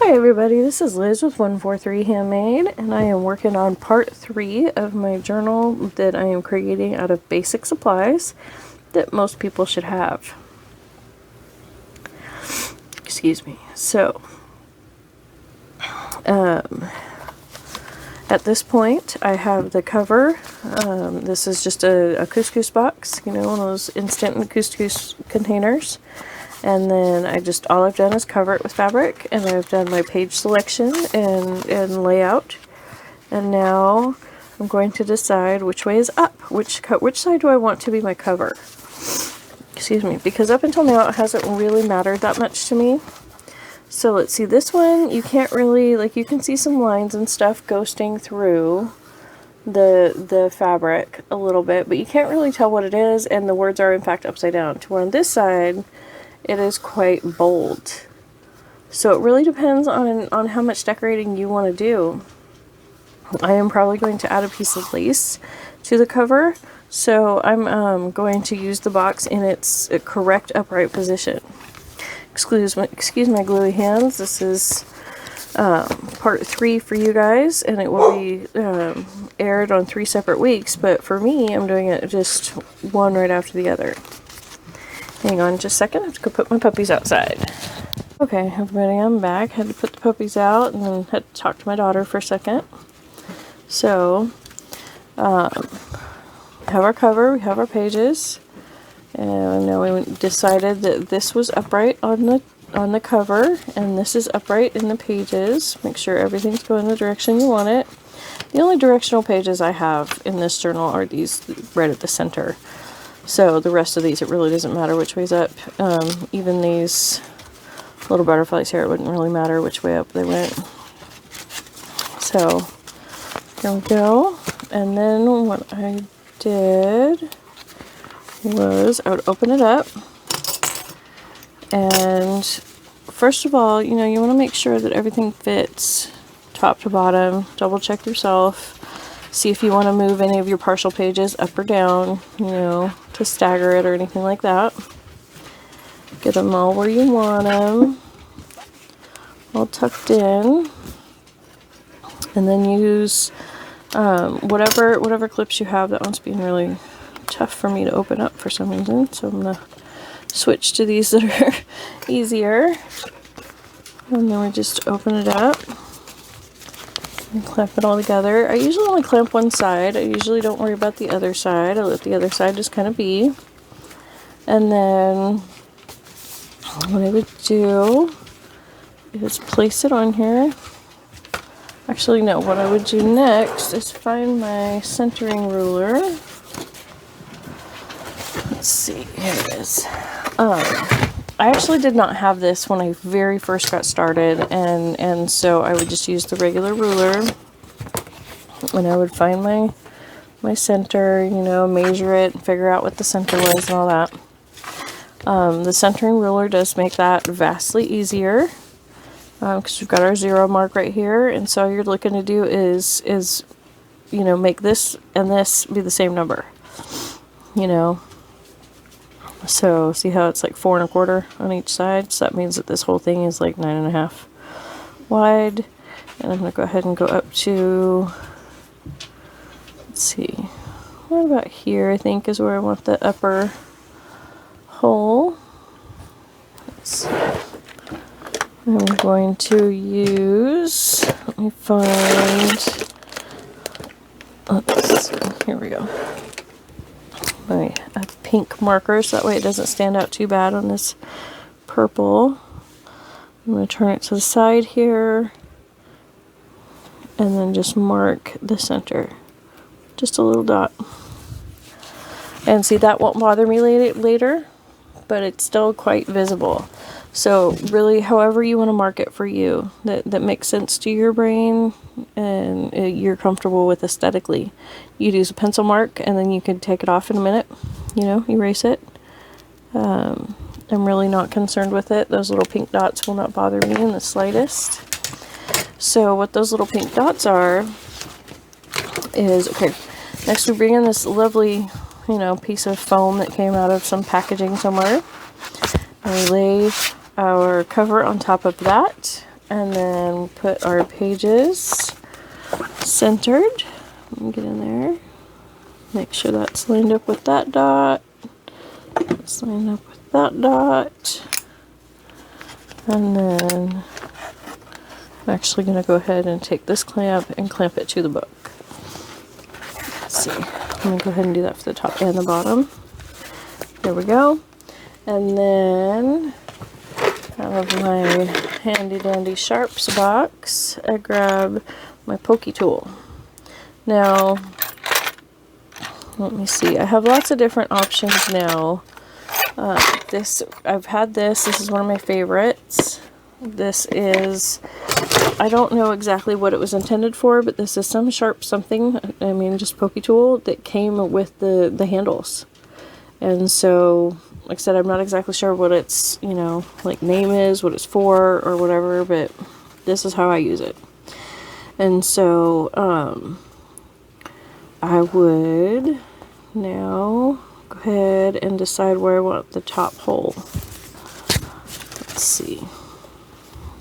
Hi everybody, this is Liz with 143 Handmade, and I am working on part 3 of my journal that I am creating out of basic supplies that most people should have. Excuse me. So, at this point I have the cover. This is just a couscous box, you know, one of those instant couscous containers. And then all I've done is cover it with fabric, and I've done my page selection and layout. And now I'm going to decide which way is up, which side do I want to be my cover. Excuse me, because up until now it hasn't really mattered that much to me. So let's see, this one you can't really, like, you can see some lines and stuff ghosting through the fabric a little bit, but you can't really tell what it is, and the words are in fact upside down. To where on this side it is quite bold. So it really depends on how much decorating you want to do. I am probably going to add a piece of lace to the cover, so I'm going to use the box in its correct upright position. Excuse my gluey hands. This is part 3 for you guys, and it will be aired on 3 separate weeks, but for me I'm doing it just one right after the other. Hang on just a second, I have to go put my puppies outside. Okay, everybody, I'm back. Had to put the puppies out and then had to talk to my daughter for a second. So, we have our cover, we have our pages, and now we decided that this was upright on the cover, and this is upright in the pages. Make sure everything's going the direction you want it. The only directional pages I have in this journal are these right at the center. So the rest of these, it really doesn't matter which way's up. Even these little butterflies here, it wouldn't really matter which way up they went. So there we go. And then what I did was I would open it up. And first of all, you know, you want to make sure that everything fits top to bottom. Double check yourself. See if you want to move any of your partial pages up or down, you know, to stagger it or anything like that. Get them all where you want them, all tucked in, and then use whatever clips you have. That one's being really tough for me to open up for some reason, so I'm gonna switch to these that are easier. And then we just open it up and clamp it all together. I usually only clamp one side. I usually don't worry about the other side. I let the other side just kind of be. And then what I would do is place it on here. Actually, no, what I would do next is find my centering ruler. Let's see, here it is. I actually did not have this when I very first got started, and so I would just use the regular ruler, and I would find my center, you know, measure it, and figure out what the center was and all that. The centering ruler does make that vastly easier, because we've got our 0 mark right here, and so all you're looking to do is you know, make this and this be the same number, you know. So see how it's like 4 1/4 on each side? So that means that this whole thing is like 9 1/2 wide. And I'm going to go ahead and go up to, let's see, what about here I think is where I want the upper hole. Let's see. I'm going to use, let me find, let's see, here we go. My pink marker, so that way it doesn't stand out too bad on this purple. I'm going to turn it to the side here and then just mark the center, just a little dot. And see, that won't bother me later, but it's still quite visible. So really, however you want to mark it for you, that makes sense to your brain and you're comfortable with aesthetically. You'd use a pencil mark, and then you can take it off in a minute, you know, erase it. I'm really not concerned with it. Those little pink dots will not bother me in the slightest. So what those little pink dots are is, okay, next we bring in this lovely, you know, piece of foam that came out of some packaging somewhere. And we lay our cover on top of that, and then put our pages centered. Let me get in there. Make sure that's lined up with that dot. It's lined up with that dot. And then I'm actually going to go ahead and take this clamp and clamp it to the book. Let's see. Let me go ahead and do that for the top and the bottom. There we go. And then out of my handy dandy sharps box, I grab my pokey tool. Now, let me see. I have lots of different options now. I've had this. This is one of my favorites. This is, I don't know exactly what it was intended for, but this is some sharp something, I mean just pokey tool that came with the handles. And so, like I said, I'm not exactly sure what its, you know, like name is, what it's for, or whatever, but this is how I use it. And so, I would now go ahead and decide where I want the top hole. Let's see.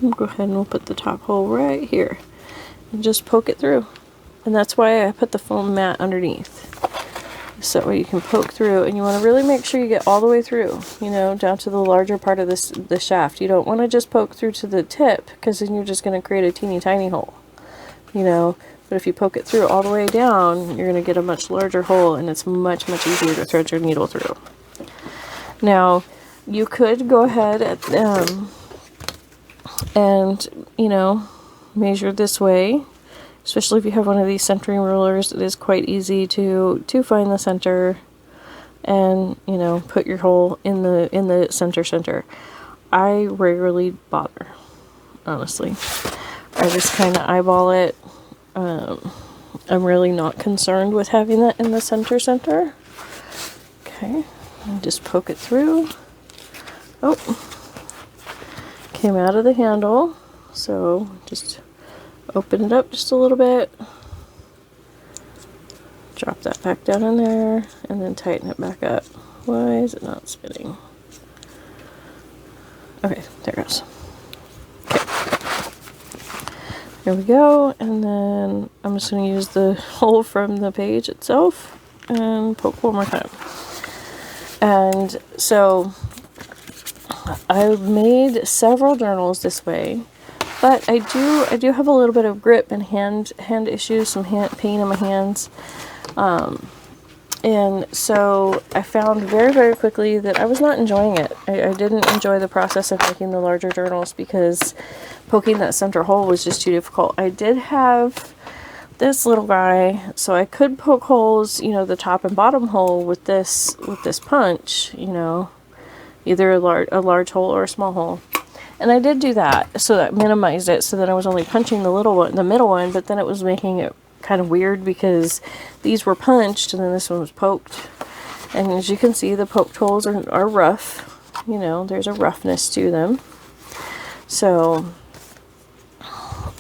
We'll go ahead and we'll put the top hole right here and just poke it through. And that's why I put the foam mat underneath. So that way you can poke through, and you want to really make sure you get all the way through, you know, down to the larger part of the shaft. You don't want to just poke through to the tip, because then you're just going to create a teeny tiny hole, you know. But if you poke it through all the way down, you're going to get a much larger hole, and it's much, much easier to thread your needle through. Now, you could go ahead and, you know, measure this way. Especially if you have one of these centering rulers, it is quite easy to find the center and, you know, put your hole in the center. I rarely bother, honestly. I just kind of eyeball it. I'm really not concerned with having that in the center. Okay, and just poke it through. Oh, came out of the handle, so just open it up just a little bit, drop that back down in there, and then tighten it back up. Why is it not spinning? Okay, there it goes. Okay. There we go, and then I'm just going to use the hole from the page itself and poke one more time. And so I've made several journals this way. But I do have a little bit of grip and hand issues, some pain in my hands. And so I found very, very quickly that I was not enjoying it. I didn't enjoy the process of making the larger journals because poking that center hole was just too difficult. I did have this little guy, so I could poke holes, you know, the top and bottom hole with this punch, you know, either a large hole or a small hole. And I did do that, so that minimized it, so that I was only punching the middle one, but then it was making it kind of weird because these were punched and then this one was poked. And as you can see, the poked holes are rough. You know, there's a roughness to them. So,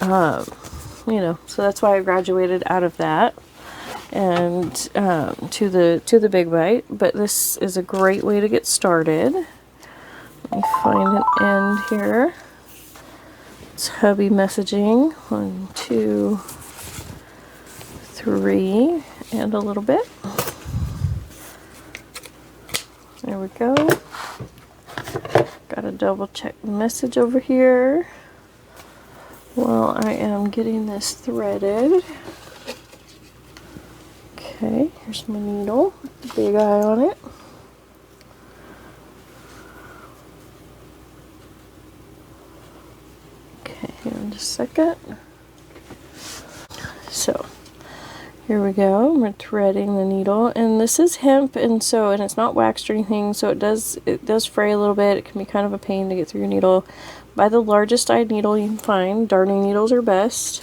you know, so that's why I graduated out of that and to the Big Bite. But this is a great way to get started. Let me find an end here. It's hubby messaging. 1, 2, 3, and a little bit. There we go. Gotta double check the message over here while I am getting this threaded. Okay, here's my needle with the big eye on it. In just a second. So here we go. We're threading the needle, and this is hemp, and it's not waxed or anything, so it does fray a little bit. It can be kind of a pain to get through your needle. Buy the largest eyed needle you can find. Darning needles are best.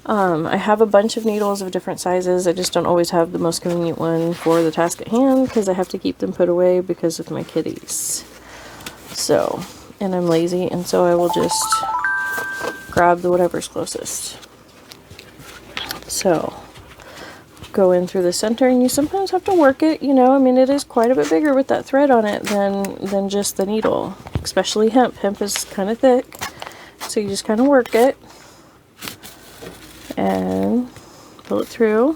I have a bunch of needles of different sizes. I just don't always have the most convenient one for the task at hand because I have to keep them put away because of my kitties. So, and I'm lazy, and so I will just grab the whatever's closest. So go in through the center, and you sometimes have to work it, you know. I mean, it is quite a bit bigger with that thread on it than just the needle, especially hemp. Hemp is kind of thick, so So you just kind of work it and pull it through.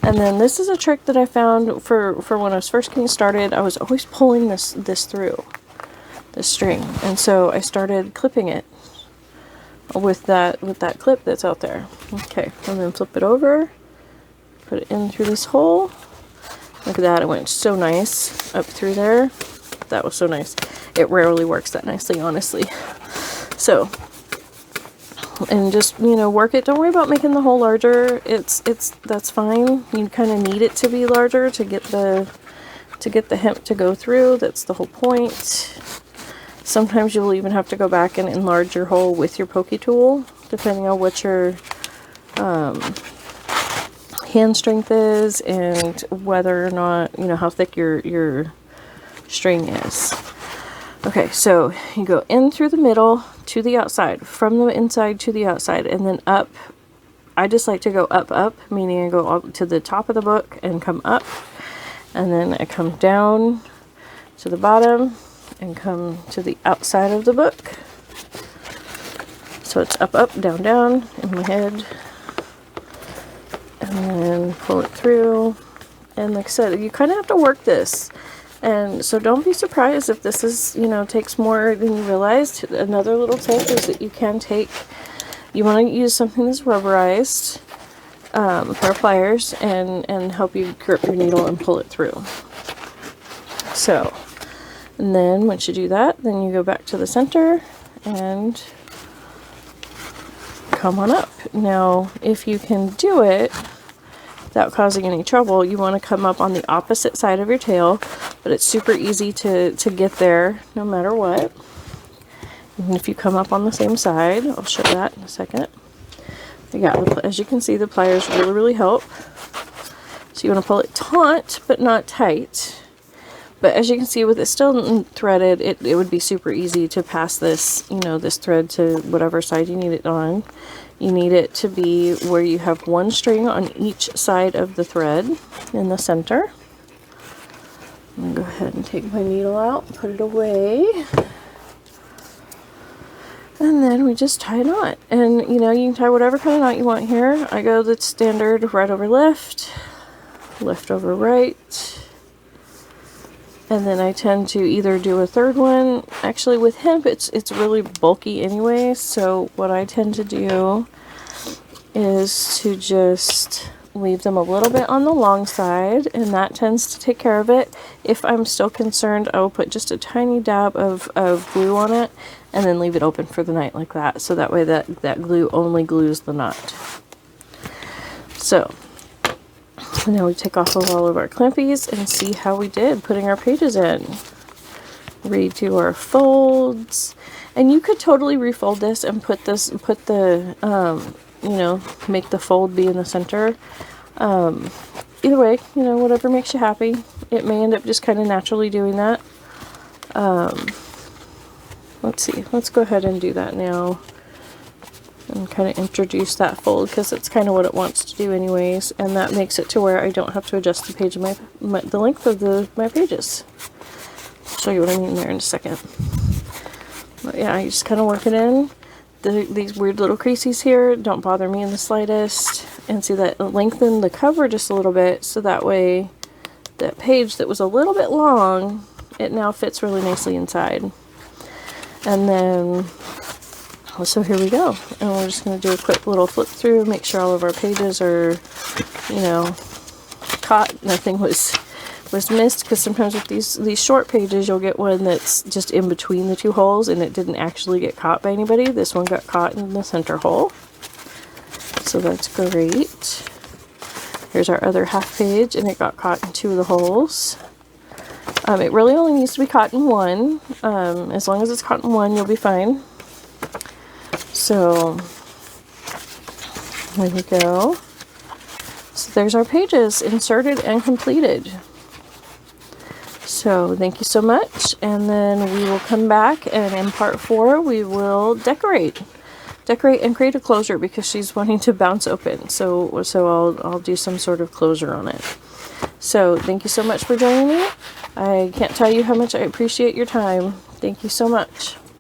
And then this is a trick that I found for when I was first getting started. I was always pulling this through, this string. And so I started clipping it with that clip that's out there. Okay, and then flip it over, put it in through this hole. Look at that, it went so nice up through there. That was so nice. It rarely works that nicely, honestly. So, and just, you know, work it. Don't worry about making the hole larger. That's fine. You kind of need it to be larger to get the hemp to go through. That's the whole point. Sometimes you'll even have to go back and enlarge your hole with your pokey tool, depending on what your hand strength is and whether or not, you know, how thick your string is. Okay, so you go in through the middle to the outside, from the inside to the outside, and then up. I just like to go up, meaning I go up to the top of the book and come up, and then I come down to the bottom and come to the outside of the book. So it's up, down, down in my head, and then pull it through. And like I said, you kind of have to work this. And so don't be surprised if this is, you know, takes more than you realized. Another little tip is that you can take, you want to use something that's rubberized, a pair of pliers, and help you grip your needle and pull it through. So, and then once you do that, then you go back to the center and come on up. Now, if you can do it without causing any trouble, you want to come up on the opposite side of your tail, but it's super easy to get there no matter what. And if you come up on the same side, I'll show that in a second. Yeah, as you can see, the pliers really help. So you want to pull it taut, but not tight. But as you can see, with it still threaded, it would be super easy to pass this, you know, this thread to whatever side you need it on. You need it to be where you have one string on each side of the thread in the center. I'm going to go ahead and take my needle out, put it away. And then we just tie a knot. And, you know, you can tie whatever kind of knot you want here. I go the standard right over left, left over right. And then I tend to either do a third one. Actually, with hemp, it's really bulky anyway. So what I tend to do is to just leave them a little bit on the long side, and that tends to take care of it. If I'm still concerned, I will put just a tiny dab of glue on it, and then leave it open for the night like that. So that way that glue only glues the knot. So now we take off all of our clampies and see how we did putting our pages in. Redo our folds, and you could totally refold this and put the you know, make the fold be in the center. Either way, you know, whatever makes you happy. It may end up just kind of naturally doing that. Let's see, let's go ahead and do that now and kind of introduce that fold, because it's kind of what it wants to do anyways, and that makes it to where I don't have to adjust the page of the length of my pages. I'll show you what I mean there in a second. But yeah, you just kind of work it in. These weird little creases here don't bother me in the slightest. And see that lengthen the cover just a little bit, so that way that page that was a little bit long, it now fits really nicely inside. And then, so here we go. And we're just going to do a quick little flip through, make sure all of our pages are, you know, caught. Nothing was missed, because sometimes with these short pages you'll get one that's just in between the two holes and it didn't actually get caught by anybody. This one got caught in the center hole, so that's great. Here's our other half page, and it got caught in two of the holes. It really only needs to be caught in one. As long as it's caught in one, you'll be fine. So there we go. So there's our pages inserted and completed. So thank you so much, and then we will come back, and in part 4 we will decorate and create a closure, because she's wanting to bounce open. So I'll do some sort of closure on it. So thank you so much for joining me. I can't tell you how much I appreciate your time. Thank you so much.